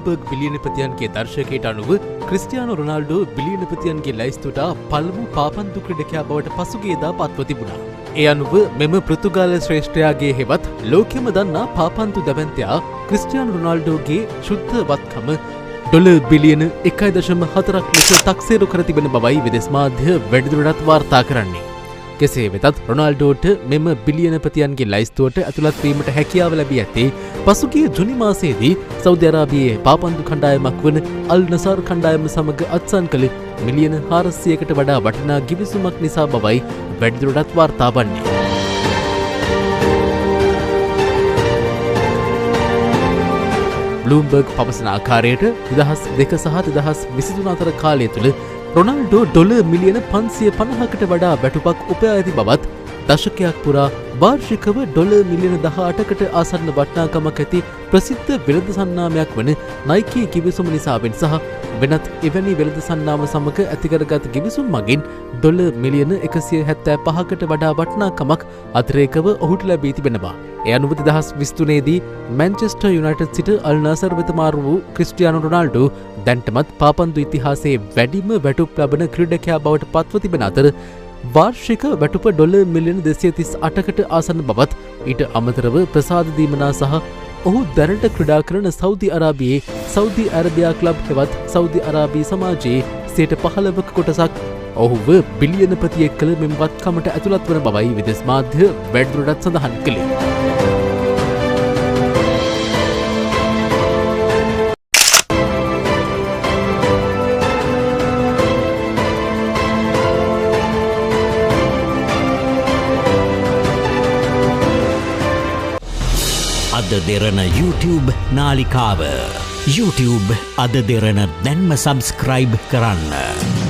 Bloomberg බිලියනපතියන්ගේ දර්ශකයට අනුව Cristiano රොනාල්ඩෝ බිලියනපතියන්ගේ ලැයිස්තුවට පළමු පාපන්දු ක්‍රීඩකයා බවට පසුගියදා පත්ව තිබුණා. ඒ අනුව මෙම පෘතුගාල ශ්‍රේෂ්ඨයාගේ හෙවත් ලෝකෙම දන්නා පාපන්දු දැවැන්තයා ක්‍රිස්ටියානෝ රොනාල්ඩෝගේ ශුද්ධ වත්කම ඩොලර් බිලියන 1.4ක් ලෙස තක්සේරු කර තිබෙන බවයි විදේශ මාධ්‍ය වැඩිදුරටත් වාර්තා කරන්නේ. කෙසේ වෙතත් රොනාල්ඩෝට මෙම බිලියනපතියන්ගේ ලැයිස්තුවට ඇතුළත් වීමට හැකියාව ලැබී ඇත්තේ පසුගිය ජුනි මාසයේදී සෞදි අරාබියේ පාපන්දු කණ්ඩායමක් වන අල් නසර් කණ්ඩායම සමග අත්සන් කළ මිලියන 400කට වඩා වටිනා ගිවිසුමක් නිසා බවයි වැඩිදුරටත් වාර්තා වන්නේ. බ්ලූම්බර්ග් පවසන ආකාරයට 2002 සහ 2023 අතර කාලය තුළ රොනාල්ඩෝ ඩොලර් මිලියන 550කට වඩා වැටුපක් උපයා ඇති බවත් දශකයක් පුරා වාර්ෂිකව ඩොලර් මිලියන 18කට ආසන්න වටිනාකමක් ඇති ප්‍රසිද්ධ වෙළඳ සන්නාමයක් වන නයිකී ගිවිසුම නිසාවෙන් සහ වෙනත් එවැනි වෙළඳ සන්නාම සමග ඇතිකරගත් ගිවිසුම් මගින් ඩොලර් මිලියන 175කට වඩා වටිනාකමක් අතිරේකව ඔහුට ලැබී තිබෙනවා. ඒ අනුව 2023 දී මැන්චෙස්ටර් යුනයිටඩ් සිට අල් නාසර් වෙත මාරු වූ ක්‍රිස්ටියානෝ රොනාල්ඩෝ දැන්ටමත් පාපන්දු ඉතිහාසයේ වැඩිම වැටුප් ලබන ක්‍රීඩකයා බවට පත්ව තිබෙන අතර වාර්ෂික වැටුප ඩොලර් මිලියන 238කට ආසන්න බවත් ඊට අමතරව ප්‍රසාද දීමනා සහ ඔහු දැනට ක්‍රීඩා කරන සෞදි අරාබියේ සෞදි අරබියා ක්ලබ් හෙවත් සෞදි අරාබී සමාජයේ 15%ක කොටසක් ඔහුව බිලියනපතියෙක් කළ මෙම වත්කමට ඇතුළත් වන බවයි විදේශ මාධ්‍ය වැඩිදුරටත් සඳහන් කළේ. අද දෙරණ YouTube නාලිකාව YouTube අද දෙරණ දැන්ම සබස්ක්‍රයිබ් කරන්න.